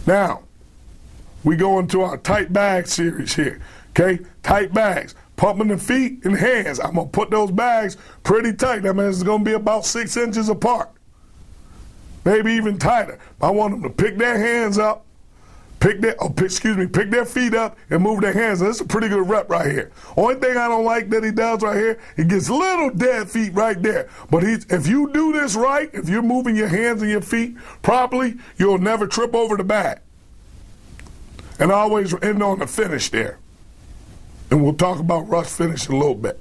Now, we go into our tight bag series here, okay? Tight bags, pumping the feet and hands. I'm gonna put those bags pretty tight. That means it's gonna be about 6 inches apart, maybe even tighter. I want them to pick their hands up, pick their feet up and move their hands. That's a pretty good rep right here. Only thing I don't like that he does right here, he gets little dead feet right there. But if you do this right, if you're moving your hands and your feet properly, you'll never trip over the bag. And I always end on the finish there. And we'll talk about rush finish in a little bit.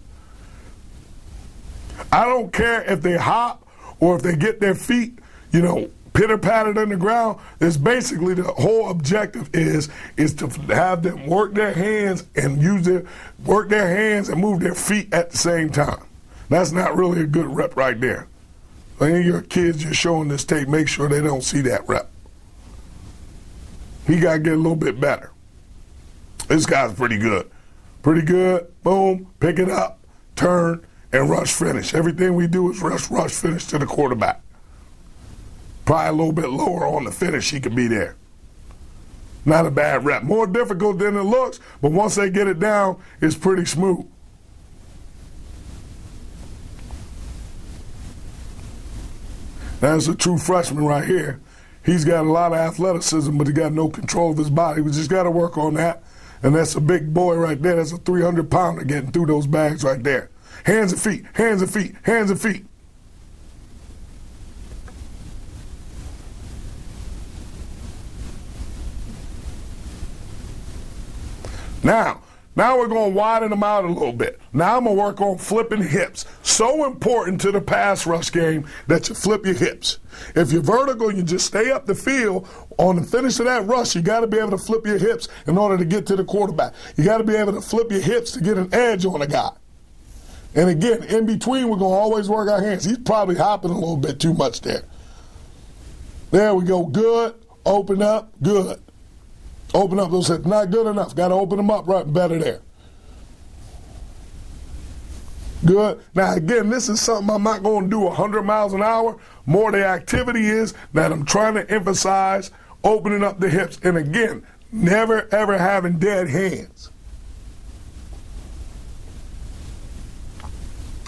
I don't care if they hop or if they get their feet, pitter-pattered in the ground. It's basically the whole objective is to have them work their hands and move their feet at the same time. That's not really a good rep right there. Any of your kids you're showing this tape, make sure they don't see that rep. He got to get a little bit better. This guy's pretty good. Pretty good. Boom, pick it up, turn, and rush finish. Everything we do is rush finish to the quarterback. Probably a little bit lower on the finish, he could be there. Not a bad rep. More difficult than it looks, but once they get it down, it's pretty smooth. That's a true freshman right here. He's got a lot of athleticism, but he got no control of his body. We just got to work on that. And that's a big boy right there. That's a 300-pounder getting through those bags right there. Hands and feet, hands and feet, hands and feet. Now we're going to widen them out a little bit. Now I'm going to work on flipping hips. So important to the pass rush game that you flip your hips. If you're vertical, you just stay up the field. On the finish of that rush, you got to be able to flip your hips in order to get to the quarterback. You got to be able to flip your hips to get an edge on a guy. And again, in between, we're going to always work our hands. He's probably hopping a little bit too much there. There we go. Good. Open up. Good. Open up those hips. Not good enough. Got to open them up right better there. Good. Now, again, this is something I'm not going to do 100 miles an hour. More the activity is that I'm trying to emphasize opening up the hips. And again, never, ever having dead hands.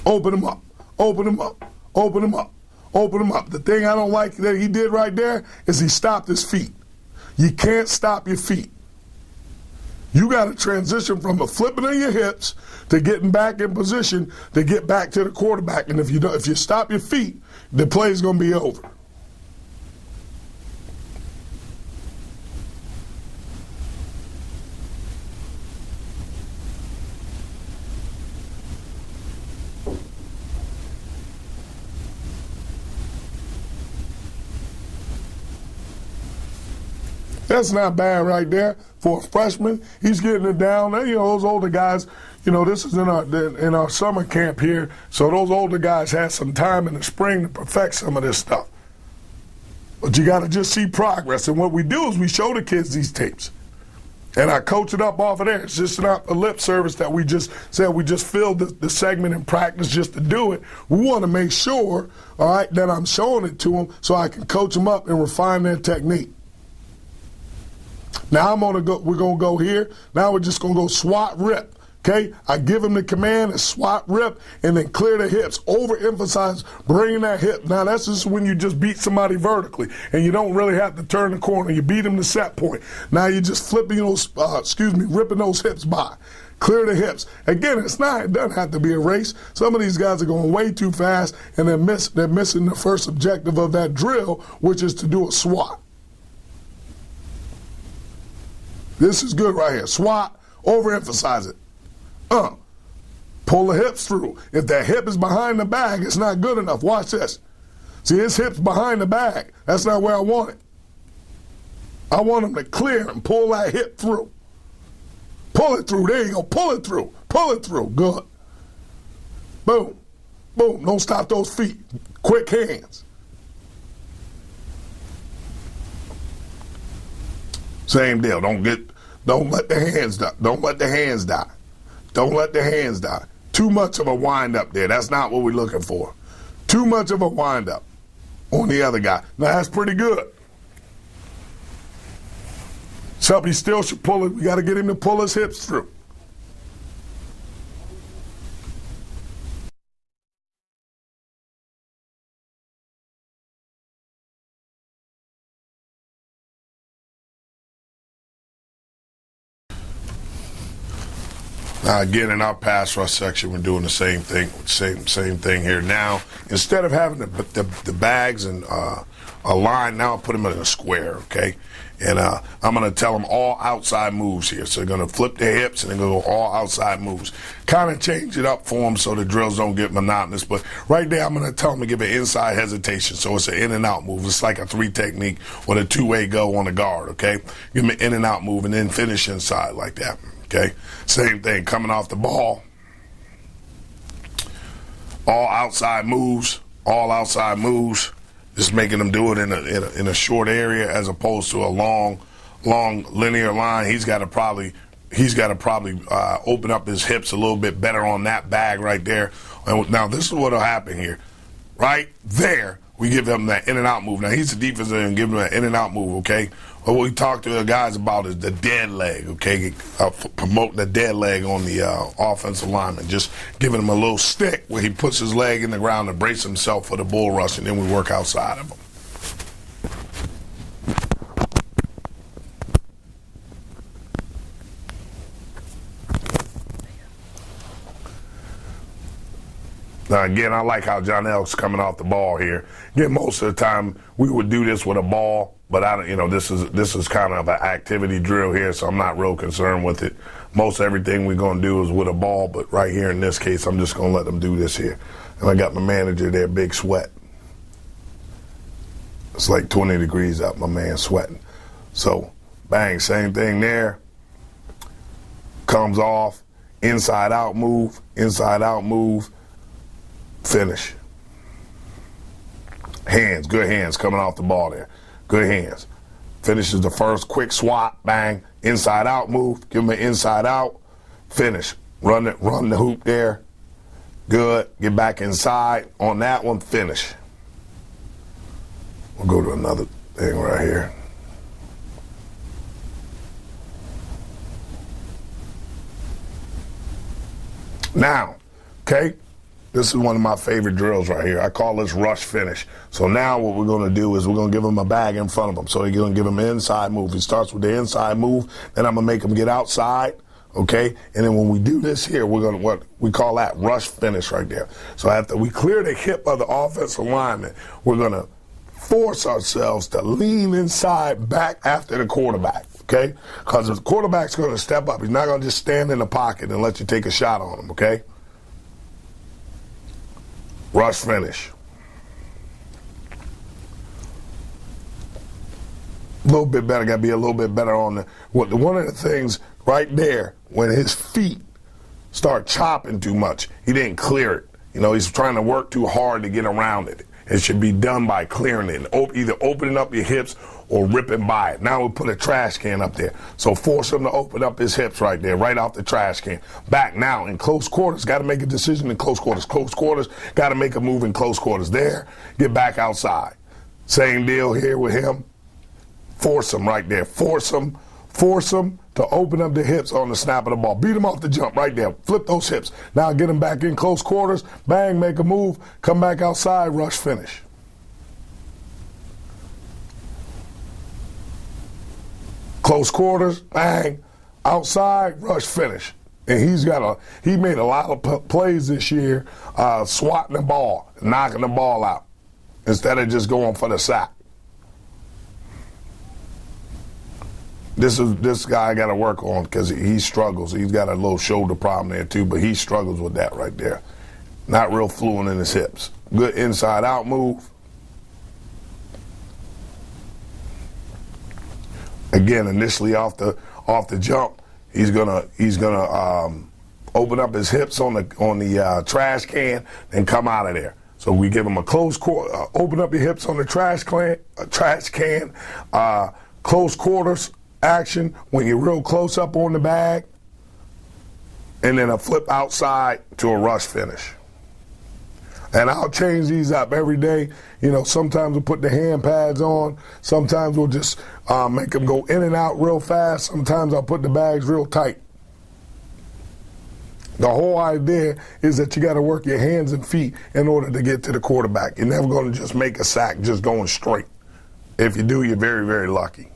Open them up. Open them up. Open them up. Open them up. The thing I don't like that he did right there is he stopped his feet. You can't stop your feet. You got to transition from the flipping of your hips to getting back in position to get back to the quarterback. And if you stop your feet, the play's going to be over. That's not bad right there for a freshman. He's getting it down. Those older guys, this is in our summer camp here, so those older guys had some time in the spring to perfect some of this stuff. But you got to just see progress. And what we do is we show the kids these tapes. And I coach it up off of there. It's just not a lip service that we just said we just filled the segment in practice just to do it. We want to make sure, all right, that I'm showing it to them so I can coach them up and refine their technique. Now we're gonna go here. Now we're just gonna go swat rip. Okay? I give him the command, a swat rip, and then clear the hips. Overemphasize bringing that hip. Now that's just when you just beat somebody vertically and you don't really have to turn the corner. You beat them to set point. Now you're just ripping those hips by. Clear the hips. Again, it doesn't have to be a race. Some of these guys are going way too fast and they're missing the first objective of that drill, which is to do a swat. This is good right here. Swat, overemphasize it. Pull the hips through. If that hip is behind the bag, it's not good enough. Watch this. See, his hip's behind the bag. That's not where I want it. I want him to clear and pull that hip through. Pull it through. There you go. Pull it through. Pull it through. Good. Boom. Boom. Don't stop those feet. Quick hands. Same deal. Don't let the hands die. Don't let the hands die. Don't let the hands die. Too much of a wind up there. That's not what we're looking for. Too much of a wind up on the other guy. Now that's pretty good. Except he still should pull it. We got to get him to pull his hips through. Now again, in our pass rush section, we're doing the same thing. Same thing here. Now, instead of having the bags and a line, now I put them in a square. Okay, and I'm going to tell them all outside moves here. So they're going to flip their hips and they're going to go all outside moves. Kind of change it up for them so the drills don't get monotonous. But right there, I'm going to tell them to give an inside hesitation. So it's an in and out move. It's like a 3 technique with a 2-way go on the guard. Okay, give them an in and out move and then finish inside like that. Okay, same thing, coming off the ball, all outside moves, just making them do it in a short area as opposed to a long linear line. He's got to probably open up his hips a little bit better on that bag right there. And now this is what'll happen here, right there. We give him that in and out move. Now he's a defensive end, give him that in and out move. Okay. What we talk to the guys about is the dead leg, okay? Promoting the dead leg on the offensive lineman. Just giving him a little stick where he puts his leg in the ground to brace himself for the bull rush, and then we work outside of him. Now again, I like how Jonell's coming off the ball here. Again, most of the time we would do this with a ball, but I don't. You know, this is kind of an activity drill here, so I'm not real concerned with it. Most everything we're gonna do is with a ball, but right here in this case, I'm just gonna let them do this here. And I got my manager there, Big Sweat. It's like 20 degrees out, my man sweating. So, bang, same thing there. Comes off, inside out move, finish. Hands, good hands coming off the ball there. Good hands. Finishes the first quick swat, bang, inside out move, give him an inside out, finish. Run the hoop there. Good. Get back inside on that one, finish. We'll go to another thing right here. Now, okay, this is one of my favorite drills right here. I call this rush finish. So now what we're going to do is we're going to give him a bag in front of him. So we're going to give him an inside move. He starts with the inside move, then I'm going to make him get outside, okay? And then when we do this here, we're going to, what we call that rush finish right there. So after we clear the hip of the offensive lineman, we're going to force ourselves to lean inside back after the quarterback, okay? Because the quarterback's going to step up. He's not going to just stand in the pocket and let you take a shot on him, okay? Rush finish. A little bit better, got to be a little bit better on the, one of the things right there, when his feet start chopping too much, he didn't clear it. You know, he's trying to work too hard to get around it. It should be done by clearing it, either opening up your hips or ripping by it. Now we put a trash can up there. So force him to open up his hips right there, right off the trash can. Back now in close quarters, got to make a decision in close quarters. Close quarters, got to make a move in close quarters. There, get back outside. Same deal here with him. Force him right there. Force him to open up the hips on the snap of the ball. Beat him off the jump right there. Flip those hips. Now get him back in close quarters. Bang, make a move. Come back outside, rush finish. Close quarters, bang, outside, rush finish. And he made a lot of plays this year, swatting the ball, knocking the ball out, instead of just going for the sack. This guy I got to work on because he struggles. He's got a little shoulder problem there too, but he struggles with that right there. Not real fluent in his hips. Good inside out move. Again, initially off the jump, he's gonna open up his hips on the trash can and come out of there. So we give him a close open up your hips on the trash can, close quarters action when you're real close up on the bag, and then a flip outside to a rush finish. And I'll change these up every day. You know, sometimes we'll put the hand pads on. Sometimes we'll just make them go in and out real fast. Sometimes I'll put the bags real tight. The whole idea is that you got to work your hands and feet in order to get to the quarterback. You're never going to just make a sack just going straight. If you do, you're very, very lucky.